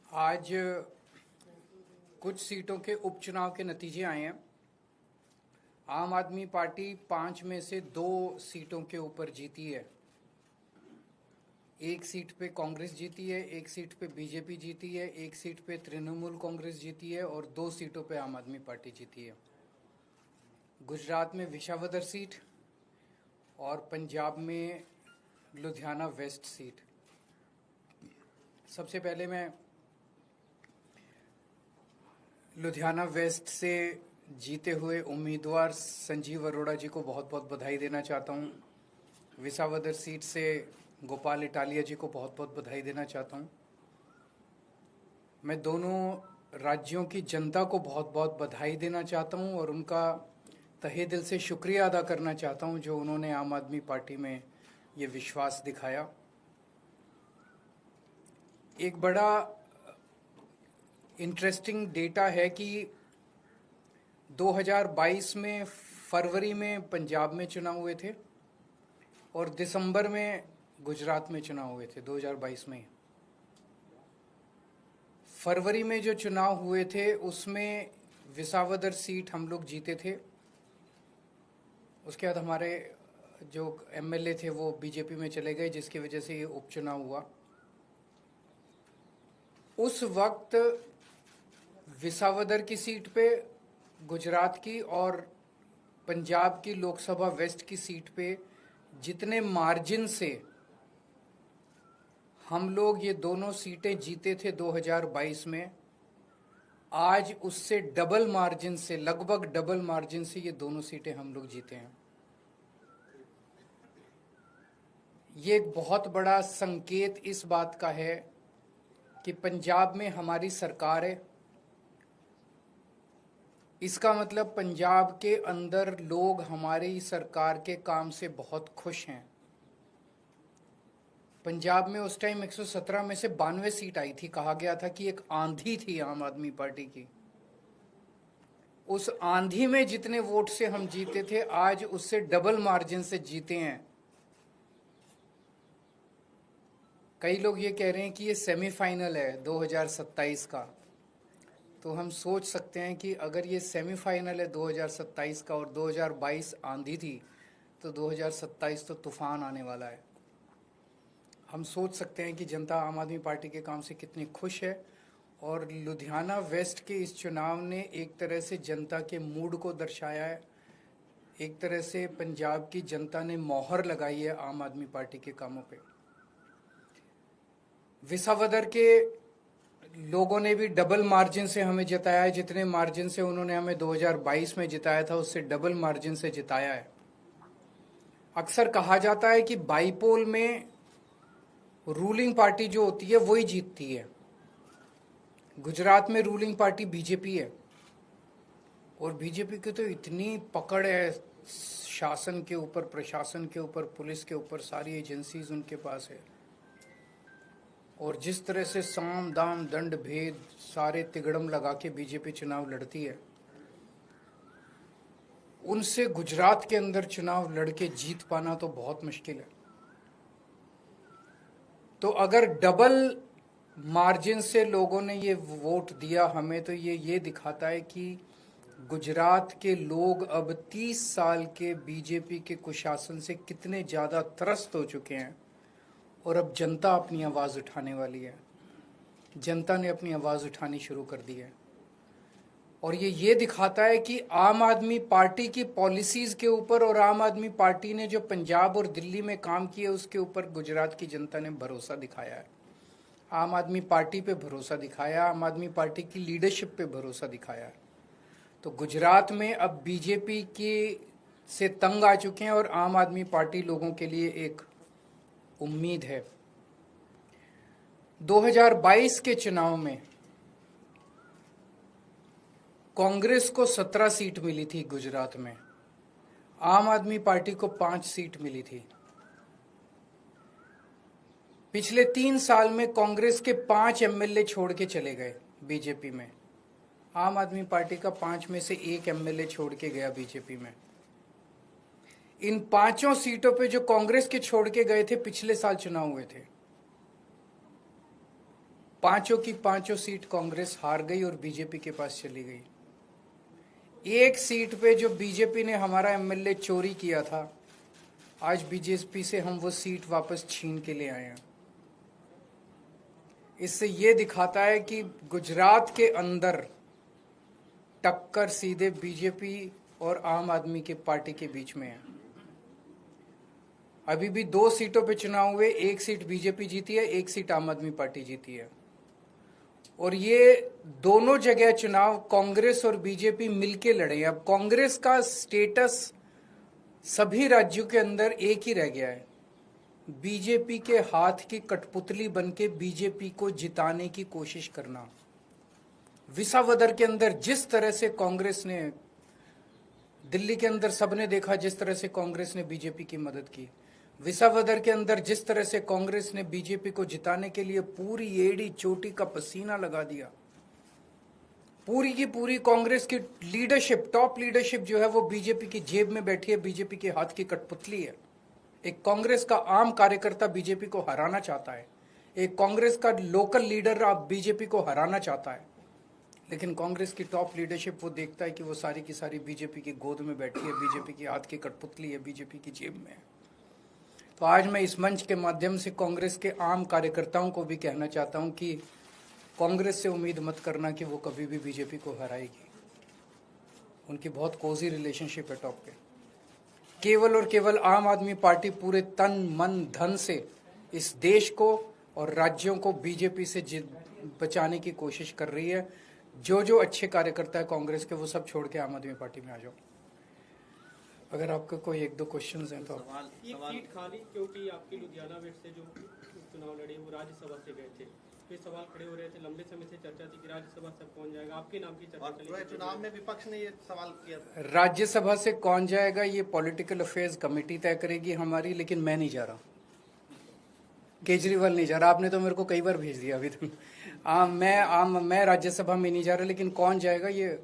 आज कुछ सीटों के उपचुनाव के नतीजे आए हैं। आम आदमी पार्टी 5 में से 2 सीटों के ऊपर जीती है। एक सीट पे कांग्रेस जीती है, एक सीट पे बीजेपी जीती है, एक सीट पे तृणमूल कांग्रेस जीती है और 2 सीटों पे आम आदमी पार्टी जीती है। गुजरात में विसावदर सीट और पंजाब में लुधियाना वेस्ट सीट। सबसे पहले मैं लुधियाना वेस्ट से जीते हुए उम्मीदवार संजीव अरोड़ा जी को बहुत बहुत बधाई देना चाहता हूं। विसावदर सीट से गोपाल इटालिया जी को बहुत बहुत बधाई देना चाहता हूं। मैं दोनों राज्यों की जनता को बहुत बहुत बधाई देना चाहता हूं और उनका तहे दिल से शुक्रिया अदा करना चाहता हूं जो उन्होंने आम आदमी पार्टी में ये विश्वास दिखाया। एक बड़ा इंटरेस्टिंग डेटा है कि 2022 में फरवरी में पंजाब में चुनाव हुए थे और दिसंबर में गुजरात में चुनाव हुए थे। 2022 में फरवरी में जो चुनाव हुए थे उसमें विसावदर सीट हम लोग जीते थे। उसके बाद हमारे जो एमएलए थे वो बीजेपी में चले गए, जिसकी वजह से ये उपचुनाव हुआ। उस वक्त विसावदर की सीट पे, गुजरात की और पंजाब की लोकसभा वेस्ट की सीट पे जितने मार्जिन से हम लोग ये दोनों सीटें जीते थे 2022 में, आज उससे डबल मार्जिन से, लगभग डबल मार्जिन से ये दोनों सीटें हम लोग जीते हैं। ये एक बहुत बड़ा संकेत इस बात का है कि पंजाब में हमारी सरकार है। इसका मतलब पंजाब के अंदर लोग हमारी सरकार के काम से बहुत खुश हैं। पंजाब में उस टाइम 117 में से 92 सीट आई थी। कहा गया था कि एक आंधी थी आम आदमी पार्टी की। उस आंधी में जितने वोट से हम जीते थे, आज उससे डबल मार्जिन से जीते हैं। कई लोग ये कह रहे हैं कि ये सेमीफाइनल है 2027 का, तो हम सोच सकते हैं कि अगर ये सेमीफाइनल है 2027 का और 2022 आंधी थी, तो 2027 तो तूफान आने वाला है। हम सोच सकते हैं कि जनता आम आदमी पार्टी के काम से कितनी खुश है। और लुधियाना वेस्ट के इस चुनाव ने एक तरह से जनता के मूड को दर्शाया है। एक तरह से पंजाब की जनता ने मोहर लगाई है आम आदमी पार्टी के कामों पे। विसावदर के लोगों ने भी डबल मार्जिन से हमें जिताया है। जितने मार्जिन से उन्होंने हमें 2022 में जिताया था, उससे डबल मार्जिन से जिताया है। अक्सर कहा जाता है कि बाईपोल में रूलिंग पार्टी जो होती है वही जीतती है। गुजरात में रूलिंग पार्टी बीजेपी है और बीजेपी की तो इतनी पकड़ है शासन के ऊपर, प्रशासन के ऊपर, पुलिस के ऊपर, सारी एजेंसीज उनके पास है। और जिस तरह से साम दाम दंड भेद सारे तिगड़म लगा के बीजेपी चुनाव लड़ती है, उनसे गुजरात के अंदर चुनाव लड़के जीत पाना तो बहुत मुश्किल है। तो अगर डबल मार्जिन से लोगों ने ये वोट दिया हमें, तो ये दिखाता है कि गुजरात के लोग अब 30 साल के बीजेपी के कुशासन से कितने ज़्यादा त्रस्त हो चुके हैं और अब जनता अपनी आवाज़ उठाने वाली है। जनता ने अपनी आवाज़ उठानी शुरू कर दी है और ये दिखाता है कि आम आदमी पार्टी की पॉलिसीज़ के ऊपर और आम आदमी पार्टी ने जो पंजाब और दिल्ली में काम किए उसके ऊपर गुजरात की जनता ने भरोसा दिखाया है। आम आदमी पार्टी पे भरोसा दिखाया, आम आदमी पार्टी की लीडरशिप पे भरोसा दिखाया है। तो गुजरात में अब बीजेपी के से तंग आ चुके हैं और आम आदमी पार्टी लोगों के लिए एक उम्मीद है। 2022 के चुनाव में कांग्रेस को 17 सीट मिली थी गुजरात में, आम आदमी पार्टी को 5 सीट मिली थी। पिछले 3 साल में कांग्रेस के 5 एमएलए छोड़ के चले गए बीजेपी में। आम आदमी पार्टी का 5 में से 1 एमएलए छोड़ के गया बीजेपी में। इन 5 सीटों पे जो कांग्रेस के छोड़ के गए थे, पिछले साल चुनाव हुए थे, 5 की 5 सीट कांग्रेस हार गई और बीजेपी के पास चली गई। एक सीट पे जो बीजेपी ने हमारा एमएलए चोरी किया था, आज बीजेपी से हम वो सीट वापस छीन के ले आए हैं। इससे ये दिखाता है कि गुजरात के अंदर टक्कर सीधे बीजेपी और आम आदमी के पार्टी के बीच में है। अभी भी 2 सीटों पे चुनाव हुए, 1 सीट बीजेपी जीती है, 1 सीट आम आदमी पार्टी जीती है। और ये दोनों जगह चुनाव कांग्रेस और बीजेपी मिलके लड़े हैं। अब कांग्रेस का स्टेटस सभी राज्यों के अंदर एक ही रह गया है, बीजेपी के हाथ की कठपुतली बनके बीजेपी को जिताने की कोशिश करना। विसावदर के अंदर जिस तरह से कांग्रेस ने, दिल्ली के अंदर सबने देखा जिस तरह से कांग्रेस ने बीजेपी की मदद की, विसावदर के अंदर जिस तरह से कांग्रेस ने बीजेपी को जिताने के लिए पूरी एड़ी चोटी का पसीना लगा दिया, पूरी की पूरी कांग्रेस की लीडरशिप, टॉप लीडरशिप जो है वो बीजेपी की जेब में बैठी है, बीजेपी के हाथ की कठपुतली है। एक कांग्रेस का आम कार्यकर्ता बीजेपी को हराना चाहता है, एक कांग्रेस का लोकल लीडर अब बीजेपी को हराना चाहता है, लेकिन कांग्रेस की टॉप लीडरशिप वो देखता है कि वो सारी की सारी बीजेपी की गोद में बैठी है, बीजेपी की हाथ की कठपुतली है, बीजेपी की जेब में है। तो आज मैं इस मंच के माध्यम से कांग्रेस के आम कार्यकर्ताओं को भी कहना चाहता हूं कि कांग्रेस से उम्मीद मत करना कि वो कभी भी बीजेपी को हराएगी। उनकी बहुत कोजी रिलेशनशिप है टॉप पे। केवल और केवल आम आदमी पार्टी पूरे तन मन धन से इस देश को और राज्यों को बीजेपी से बचाने की कोशिश कर रही है। जो अच्छे कार्यकर्ता है कांग्रेस के, वो सब छोड़ के आम आदमी पार्टी में आ जाओ। अगर आपका कोई 1-2 क्वेश्चंस हैं तो सवाल सीट खाली क्योंकि आपके लुधियाना वेस्ट से जो चुनाव लड़े वो राज्यसभा से गए थे, फिर सवाल खड़े हो रहे थे, लंबे समय से चर्चा थी कि राज्यसभा से कौन जाएगा, आपके नाम की चर्चा चली। चुनाव में विपक्ष ने ये सवाल किया, राज्यसभा से कौन जाएगा ये पॉलिटिकल अफेयर्स कमेटी तय करेगी हमारी, लेकिन मैं नहीं जा रहा, केजरीवाल नहीं जा रहा। आपने तो मेरे को कई बार भेज दिया अभी तक। मैं राज्यसभा में नहीं जा रहा, लेकिन कौन जाएगा ये